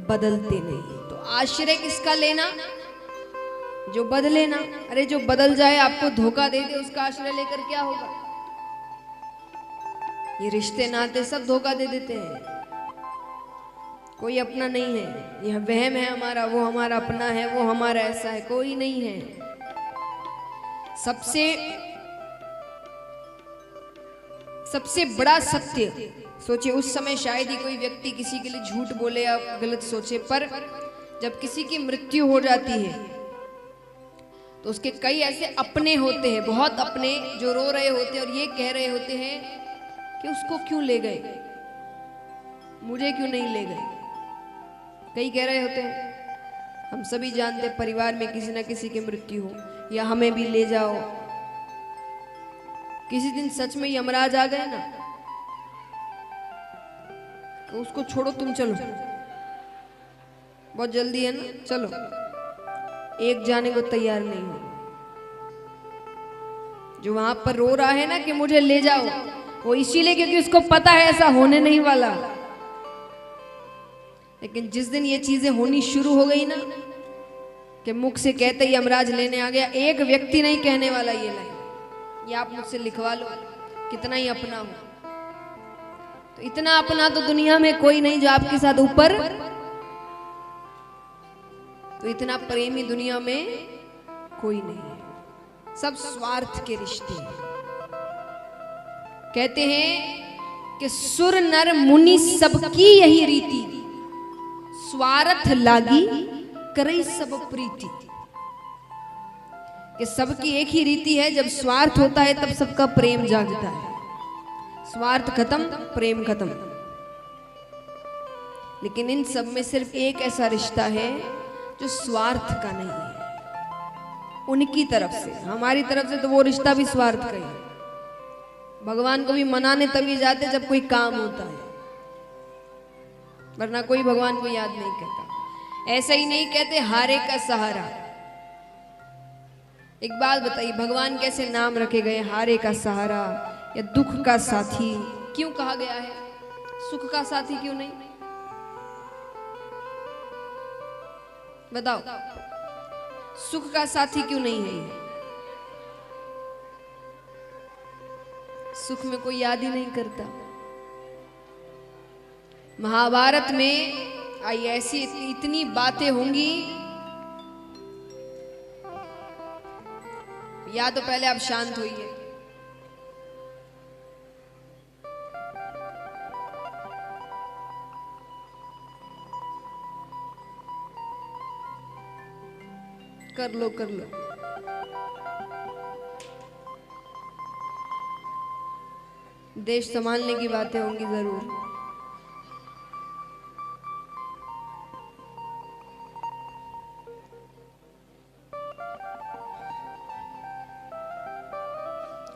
बदलते नहीं। तो आश्रय किसका लेना? जो बदले ना। अरे जो बदल जाए, आपको धोखा दे दे, उसका आश्रय लेकर क्या होगा? ये रिश्ते नाते सब धोखा दे देते हैं। कोई अपना नहीं है। यह वहम है हमारा, वो हमारा अपना है, वो हमारा ऐसा है, कोई नहीं है। सबसे बड़ा सत्य, सोचिए उस समय शायद ही कोई व्यक्ति किसी के लिए झूठ बोले या गलत सोचे, पर जब किसी की मृत्यु हो जाती है तो उसके कई ऐसे अपने होते हैं, बहुत अपने, जो रो रहे होते हैं और ये कह रहे होते हैं कि उसको क्यों ले गए, मुझे क्यों नहीं ले गए। कई कह रहे होते हैं। हम सभी जानते, परिवार में किसी ना किसी की मृत्यु हो, या हमें भी ले जाओ। किसी दिन सच में यमराज आ गए ना, तो उसको छोड़ो, तुम चलो, बहुत जल्दी है ना, चलो। एक जाने को तैयार नहीं हो। जो वहां पर रो रहा है ना कि मुझे ले जाओ, वो इसीलिए क्योंकि उसको पता है ऐसा होने नहीं वाला। लेकिन जिस दिन ये चीजें होनी शुरू हो गई ना, कि मुख से कहते ही यमराज लेने आ गया, एक व्यक्ति नहीं कहने वाला ये लाइन, ये आप मुझसे लिखवा लो, कितना ही अपना हो। तो इतना अपना तो दुनिया में कोई नहीं जो आपके साथ ऊपर, तो इतना प्रेमी दुनिया में कोई नहीं है। सब स्वार्थ के रिश्ते हैं। कहते हैं कि सुर नर मुनि सबकी यही रीति, स्वार्थ लागी करई सब प्रीति। कि सबकी एक ही रीति है, जब स्वार्थ होता है तब सबका प्रेम जागता है। स्वार्थ खत्म, प्रेम खत्म। लेकिन इन सब में सिर्फ एक ऐसा रिश्ता है जो स्वार्थ का नहीं है, उनकी तरफ से। हमारी तरफ से तो वो रिश्ता भी स्वार्थ का ही। भगवान को भी मनाने तभी जाते जब कोई काम होता है, वरना कोई भगवान को याद नहीं करता। ऐसा ही नहीं कहते हारे का सहारा। एक बात बताइए, भगवान कैसे नाम रखे गए? हारे का सहारा या दुख का साथी क्यों कहा गया है? सुख का साथी क्यों नहीं? बताओ, सुख का साथी क्यों नहीं है? सुख में कोई याद ही नहीं करता। महाभारत में आई ऐसी इतनी बातें होंगी, या तो पहले आप शांत होइए। कर लो कर लो। देश संभालने की बातें होंगी जरूर।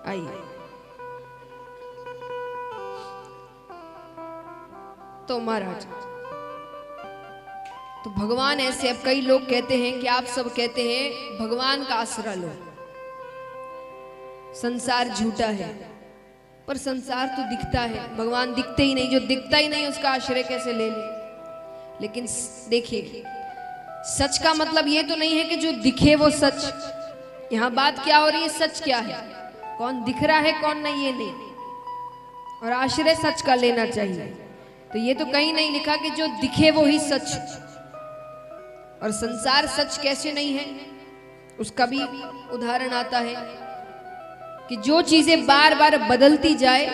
आइए। तो महाराज, तो भगवान ऐसे, अब कई लोग कहते हैं कि आप सब कहते हैं भगवान का आसरा लो, संसार झूठा है। पर संसार तो दिखता है, भगवान दिखते ही नहीं। जो दिखता ही नहीं उसका आश्रय कैसे ले ले? लेकिन देखिए, सच का मतलब ये तो नहीं है कि जो दिखे वो सच। यहां बात क्या हो रही है? सच क्या है, कौन दिख रहा है कौन नहीं, ये नहीं। और आश्रय सच का लेना चाहिए। तो ये तो कहीं नहीं लिखा कि जो दिखे वो ही सच। और संसार सच कैसे नहीं है, उसका भी उदाहरण आता है कि जो चीजें बार बार बदलती जाए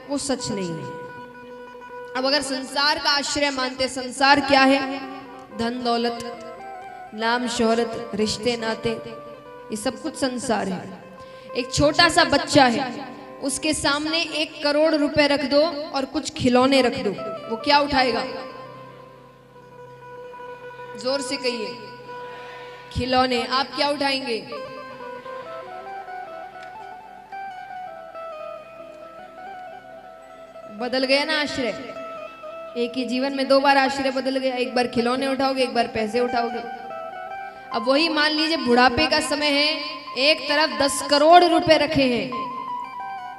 वो सच नहीं है। अब अगर संसार का आश्रय मानते, संसार क्या है? धन दौलत, नाम शोहरत, रिश्ते नाते, ये सब कुछ संसार है। एक छोटा सा बच्चा है, उसके सामने 1 करोड़ रुपए रख दो और कुछ खिलौने रख दो, वो क्या उठाएगा? जोर से कहिए। खिलौने। आप क्या उठाएंगे? बदल गया ना आश्रय। एक ही जीवन में 2 बार आश्रय बदल गया। एक बार खिलौने उठाओगे, एक बार पैसे उठाओगे। अब वही मान लीजिए बुढ़ापे का समय है, एक तरफ 10 करोड़ रुपए रखे हैं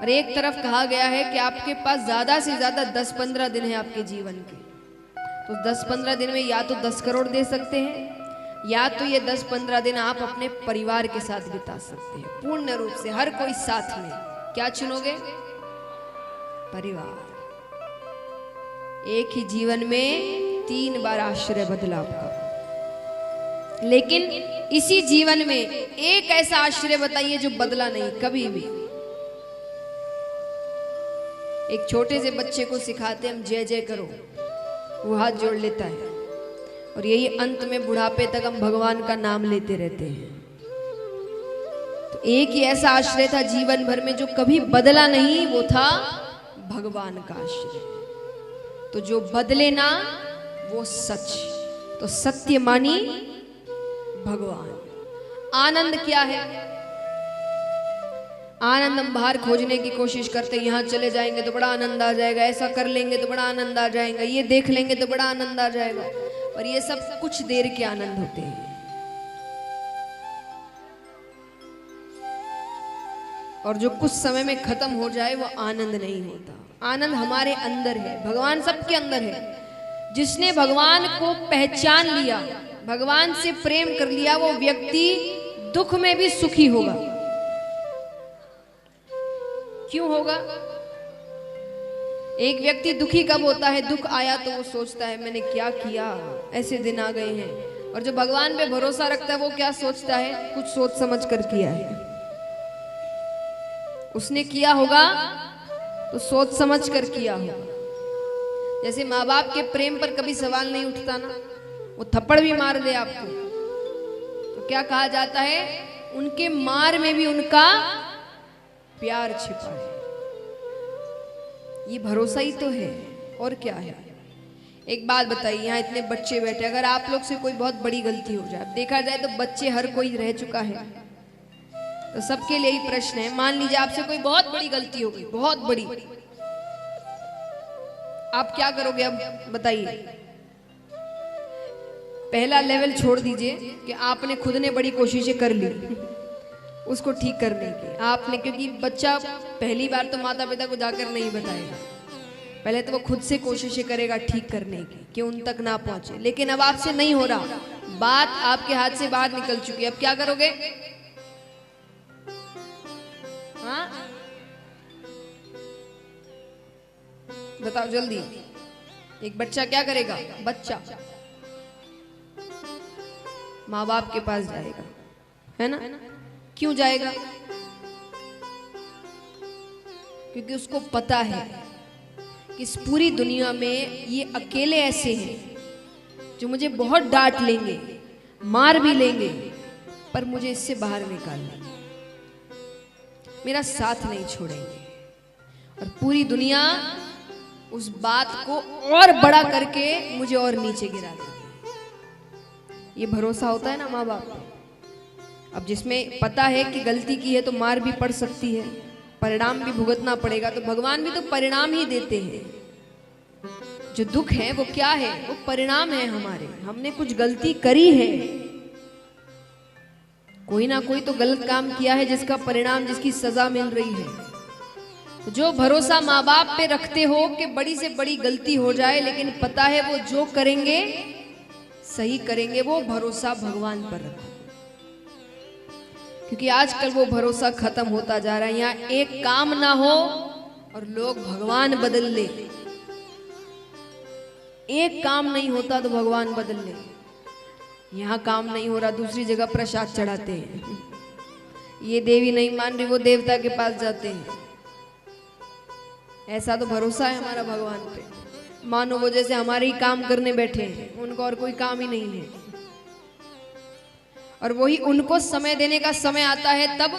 और एक तरफ कहा गया है कि आपके पास ज्यादा से ज्यादा 10-15 दिन है आपके जीवन के। तो 10-15 दिन में या तो 10 करोड़ दे सकते हैं, या तो ये 10-15 दिन आप अपने परिवार के साथ बिता सकते हैं पूर्ण रूप से, हर कोई साथ में। क्या चुनोगे? परिवार। एक ही जीवन में 3 बार आश्रय बदला आपका, लेकिन इसी जीवन में एक ऐसा आश्रय बताइए जो बदला नहीं कभी भी। एक छोटे से बच्चे को सिखाते हम जय जय करो, वो हाथ जोड़ लेता है, और यही अंत में बुढ़ापे तक हम भगवान का नाम लेते रहते हैं। तो एक ही ऐसा आश्रय था जीवन भर में जो कभी बदला नहीं, वो था भगवान का आश्रय। तो जो बदले ना वो सच, तो सत्य मानी भगवान। आनंद क्या है? आनंद हम बाहर खोजने की कोशिश करते हैं, यहाँ चले जाएंगे तो बड़ा आनंद आ जाएगा, ऐसा कर लेंगे तो बड़ा आनंद आ जाएगा, ये देख लेंगे तो बड़ा आनंद आ जाएगा, और ये सब कुछ देर के आनंद होते हैं। और जो कुछ समय में खत्म हो जाए वो आनंद नहीं होता। आनंद हमारे अंदर है, भगवान सबके अंदर है। जिसने भगवान को पहचान लिया, भगवान से प्रेम कर लिया, वो व्यक्ति दुख में भी सुखी होगा। क्यों होगा? एक व्यक्ति दुखी कब होता है? दुख आया तो वो सोचता है मैंने क्या किया, ऐसे दिन आ गए हैं। और जो भगवान पे भरोसा रखता है वो क्या सोचता है? कुछ सोच समझ कर किया है, उसने किया होगा तो सोच समझ कर किया होगा। जैसे माँ बाप के प्रेम पर कभी सवाल नहीं उठता ना, वो थप्पड़ भी मार दे आपको तो क्या कहा जाता है? उनके मार में भी उनका प्यार छिपा है। ये भरोसा ही तो है, और क्या है? एक बात बताइए, यहाँ इतने बच्चे बैठे, अगर आप लोग से कोई बहुत बड़ी गलती हो जाए, देखा जाए तो बच्चे हर कोई रह चुका है, तो सबके लिए ही प्रश्न है। मान लीजिए आपसे कोई बहुत बड़ी गलती हो गई, बहुत बड़ी, आप क्या करोगे? अब बताइए। पहला लेवल छोड़ दीजिए कि आपने खुद ने बड़ी कोशिशें कर ली उसको ठीक करने की आपने, क्योंकि बच्चा पहली बार तो माता पिता को जाकर नहीं बताएगा, पहले तो वो खुद से कोशिशें करेगा ठीक करने की कि उन तक ना पहुंचे। लेकिन अब आपसे नहीं हो रहा, बात आपके हाथ से बाहर निकल चुकी है, अब क्या करोगे? हाँ बताओ जल्दी। एक बच्चा क्या करेगा? बच्चा माँ बाप के पास जाएगा, है ना? क्यों जाएगा? क्योंकि उसको पता है कि इस पूरी दुनिया में ये अकेले ऐसे हैं जो मुझे बहुत डांट लेंगे, मार भी लेंगे, पर मुझे इससे बाहर निकाल लेंगे, मेरा साथ नहीं छोड़ेंगे। और पूरी दुनिया उस बात को और बड़ा करके मुझे और नीचे गिरा देगी। ये भरोसा होता है ना माँ बाप। अब जिसमें पता है कि गलती की है तो मार भी पड़ सकती है, परिणाम भी भुगतना पड़ेगा, तो भगवान भी तो परिणाम ही देते हैं। जो दुख है वो क्या है? वो परिणाम है हमारे, हमने कुछ गलती करी है, कोई ना कोई तो गलत काम किया है जिसका परिणाम, जिसकी सजा मिल रही है। तो जो भरोसा माँ बाप पे रखते हो कि बड़ी से बड़ी गलती हो जाए लेकिन पता है वो जो करेंगे सही करेंगे, वो भरोसा भगवान पर रखो। क्योंकि आजकल वो भरोसा खत्म होता जा रहा है। यहाँ एक काम ना हो और लोग भगवान बदल ले, एक काम नहीं होता तो भगवान बदल ले। यहाँ काम नहीं हो रहा, दूसरी जगह प्रसाद चढ़ाते हैं, ये देवी नहीं मान रही, वो देवता के पास जाते हैं। ऐसा तो भरोसा है हमारा भगवान पे, मानो वो जैसे हमारे ही काम करने बैठे हैं, उनको और कोई काम ही नहीं है। और वही उनको समय देने का समय आता है तब,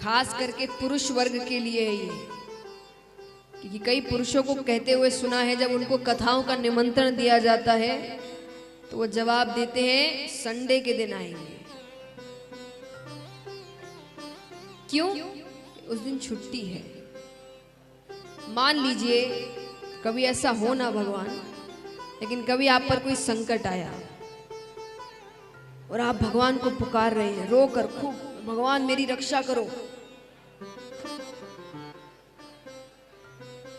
खास करके पुरुष वर्ग के लिए है ये, क्योंकि कई पुरुषों को कहते हुए सुना है जब उनको कथाओं का निमंत्रण दिया जाता है तो वो जवाब देते हैं संडे के दिन आएंगे। क्यों? उस दिन छुट्टी है। मान लीजिए कभी ऐसा हो ना भगवान, लेकिन कभी आप पर कोई संकट आया और आप भगवान को पुकार रहे हैं रो कर खूब, भगवान मेरी रक्षा करो,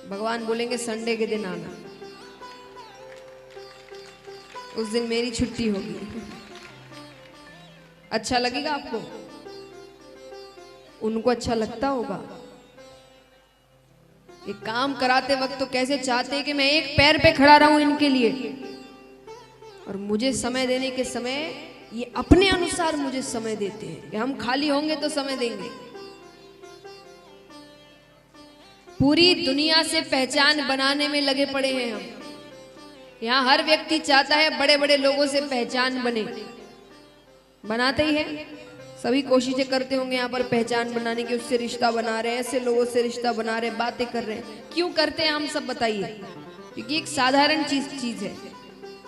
भगवान बोलेंगे संडे के दिन आना, उस दिन मेरी छुट्टी होगी। अच्छा लगेगा आपको? उनको अच्छा लगता होगा। ये काम कराते वक्त तो कैसे चाहते हैं कि मैं एक पैर पे खड़ा रहूं इनके लिए, और मुझे समय देने के समय ये अपने अनुसार मुझे समय देते हैं कि हम खाली होंगे तो समय देंगे। पूरी दुनिया से पहचान बनाने में लगे पड़े हैं हम। यहाँ हर व्यक्ति चाहता है बड़े बड़े लोगों से पहचान बने, बनाते ही है। सभी कोशिशें करते होंगे यहाँ पर पहचान बनाने की, उससे रिश्ता बना रहे हैं, ऐसे लोगों से रिश्ता बना रहे हैं, बातें कर रहे हैं। क्यों करते हैं हम सब बताइए? क्योंकि एक साधारण चीज है,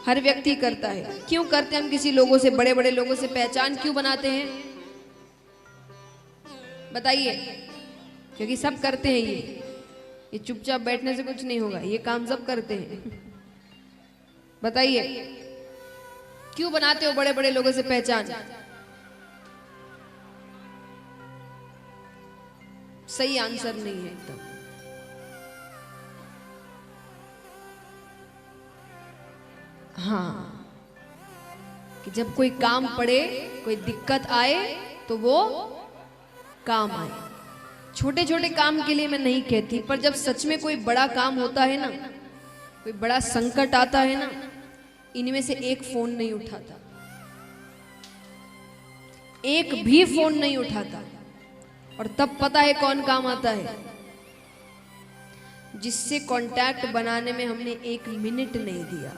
हर व्यक्ति करता है। क्यों करते हैं हम किसी लोगों से, बड़े बड़े लोगों से पहचान क्यों बनाते हैं बताइए? क्योंकि सब करते हैं ये चुपचाप बैठने से कुछ नहीं होगा, ये काम सब करते हैं। बताइए क्यों बनाते हो बड़े बड़े लोगों से पहचान? सही आंसर नहीं है एकदम। हाँ, कि जब कोई काम पड़े, कोई दिक्कत आए तो वो काम आए। छोटे छोटे काम के लिए मैं नहीं कहती, पर जब सच में कोई बड़ा काम होता है ना, कोई बड़ा संकट आता है ना, इनमें से एक फोन नहीं उठाता, एक भी फोन नहीं उठाता। और तब पता है कौन काम आता है? जिससे कांटेक्ट बनाने में हमने 1 मिनट नहीं दिया,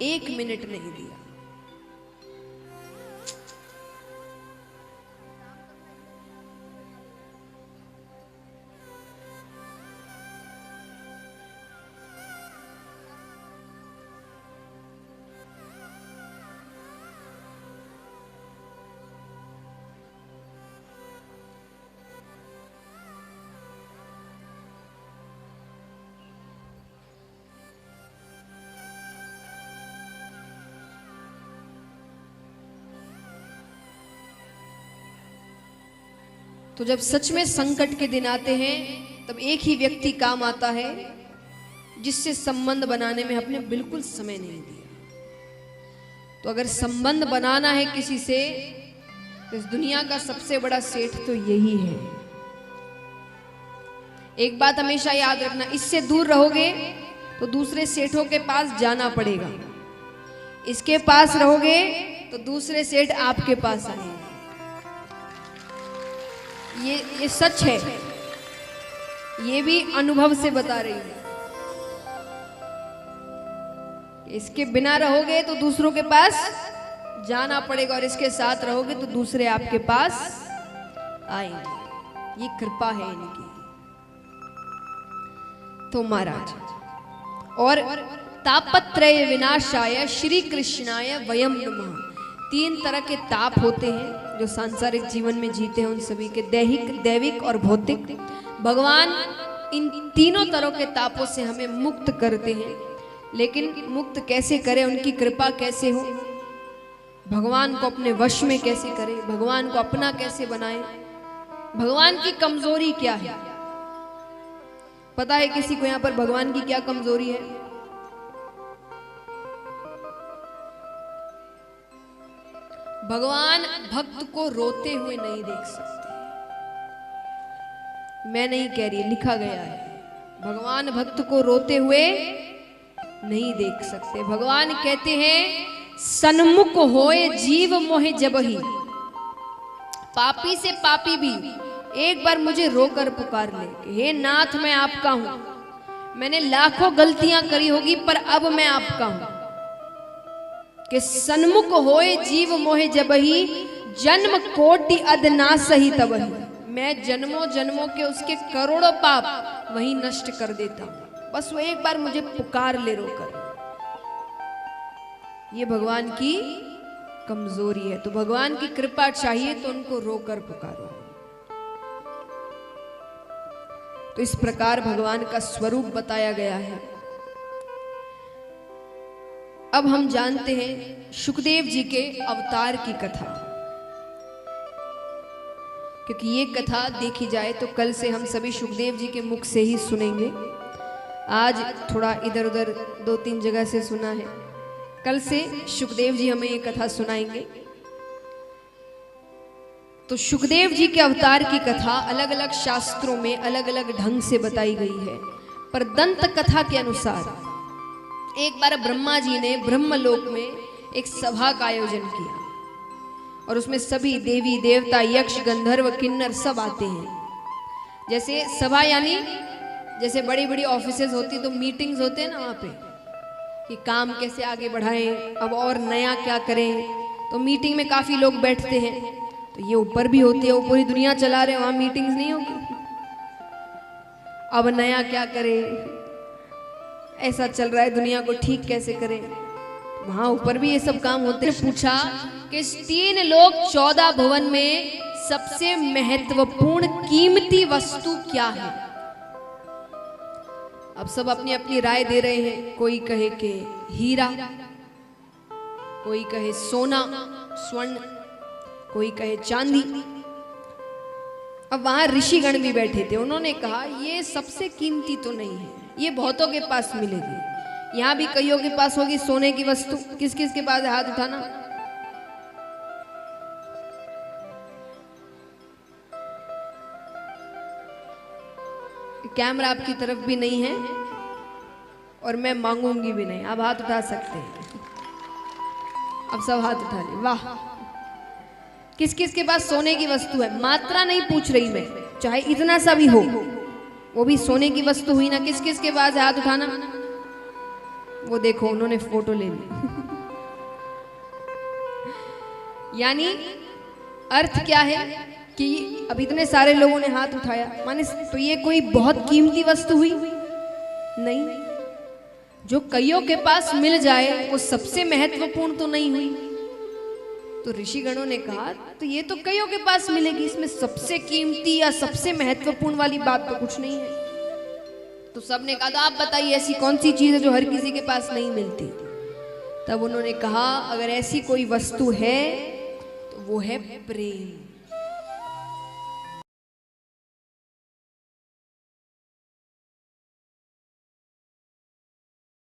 1 मिनट नहीं दिया। तो जब सच में संकट के दिन आते हैं, तब एक ही व्यक्ति काम आता है जिससे संबंध बनाने में आपने बिल्कुल समय नहीं दिया। तो अगर संबंध बनाना है किसी से, तो इस दुनिया का सबसे बड़ा सेठ तो यही है। एक बात हमेशा याद रखना, इससे दूर रहोगे तो दूसरे सेठों के पास जाना पड़ेगा, इसके पास रहोगे तो दूसरे सेठ आपके पास आएंगे। ये सच है, ये भी अनुभव से बता रही हूं। इसके बिना रहोगे तो दूसरों के पास जाना पड़ेगा, और इसके साथ रहोगे तो दूसरे आपके पास आएंगे। ये कृपा है इनकी। तो महाराज, और तापत्रय विनाशाय श्री कृष्णाय वयम नमः। 3 तरह के ताप होते हैं जो सांसारिक जीवन में जीते हैं, उन सभी के दैहिक, दैविक और भौतिक। भगवान इन तीनों तरह के तापों से हमें मुक्त करते हैं। लेकिन मुक्त कैसे करें, उनकी कृपा कैसे हो, भगवान को अपने वश में कैसे करें, भगवान को अपना कैसे बनाएं, भगवान की कमजोरी क्या है? पता है किसी को यहाँ पर भगवान की क्या कमजोरी है? भगवान भक्त को रोते हुए नहीं देख सकते। मैं नहीं कह रही, लिखा गया है। भगवान भक्त को रोते हुए नहीं देख सकते। भगवान कहते हैं, सन्मुख होए जीव मोहे जबहि। पापी से पापी भी एक बार मुझे रोकर पुकार ले, हे नाथ मैं आपका हूं, मैंने लाखों गलतियां करी होगी पर अब मैं आपका हूं। कि सन्मुख होए जीव मोहे जबहि, जन्म कोटि अदना सही तबहि। मैं जन्मों जन्मों के उसके करोड़ों पाप वही नष्ट कर देता हूं, बस वो एक बार मुझे पुकार ले रोकर। ये भगवान की कमजोरी है। तो भगवान की कृपा चाहिए तो उनको रोकर पुकारो। तो इस प्रकार भगवान का स्वरूप बताया गया है। अब हम जानते हैं सुखदेव जी के अवतार की कथा। क्योंकि ये कथा देखी जाए तो कल से हम सभी सुखदेव जी के मुख से ही सुनेंगे। आज थोड़ा इधर उधर 2-3 जगह से सुना है, कल से सुखदेव जी हमें ये कथा सुनाएंगे। तो सुखदेव जी के अवतार की कथा अलग अलग शास्त्रों में अलग अलग ढंग से बताई गई है, पर दंत कथा के अनुसार एक बार ब्रह्मा जी ने ब्रह्मलोक में एक सभा का आयोजन किया और उसमें सभी देवी देवता यक्ष गंधर्व किन्नर सब आते हैं। जैसे सभा यानी जैसे बड़ी बड़ी ऑफिसेज होती तो मीटिंग्स होते हैं ना वहाँ पे कि काम कैसे आगे बढ़ाएं, अब और नया क्या करें, तो मीटिंग में काफी लोग बैठते हैं। तो ये ऊपर भी होती है, वो पूरी दुनिया चला रहे हैं, वहाँ मीटिंग्स नहीं होगी, अब नया क्या करें, ऐसा चल रहा है दुनिया को ठीक कैसे करें, वहां ऊपर भी ये सब काम होते हैं। पूछा कि 3 लोग 14 भुवन में सबसे महत्वपूर्ण कीमती वस्तु क्या है। अब सब अपनी अपनी राय दे रहे हैं, कोई कहे कि हीरा, कोई कहे सोना स्वर्ण, कोई कहे चांदी। अब वहां ऋषिगण भी बैठे थे, उन्होंने कहा ये सबसे कीमती तो नहीं है, ये बहुतों के पास मिलेगी, यहां भी कईयों के पास होगी सोने की वस्तु। किस किस के पास है, हाथ उठाना। कैमरा आपकी तरफ भी नहीं है और मैं मांगूंगी भी नहीं, आप हाथ उठा सकते हैं। अब सब हाथ उठा ले, वाह। किस किस के पास सोने की वस्तु है, मात्रा नहीं पूछ रही मैं, चाहे इतना सा भी हो, वो भी सोने की वस्तु हुई ना। किस किस के पास है, हाथ उठाना। वो देखो उन्होंने फोटो ले ली। यानी अर्थ क्या है कि अब इतने सारे लोगों ने हाथ उठाया, माने तो ये कोई बहुत कीमती वस्तु हुई नहीं। जो कईयों के पास मिल जाए वो सबसे महत्वपूर्ण तो नहीं हुई। तो ऋषिगणों ने कहा तो ये तो कईयों के पास मिलेगी, इसमें सबसे कीमती या सबसे महत्वपूर्ण वाली बात तो कुछ नहीं है। तो सबने कहा तो आप बताइए ऐसी कौन सी चीज है जो हर किसी के पास नहीं मिलती। तब उन्होंने कहा अगर ऐसी कोई वस्तु है तो वो है प्रेम।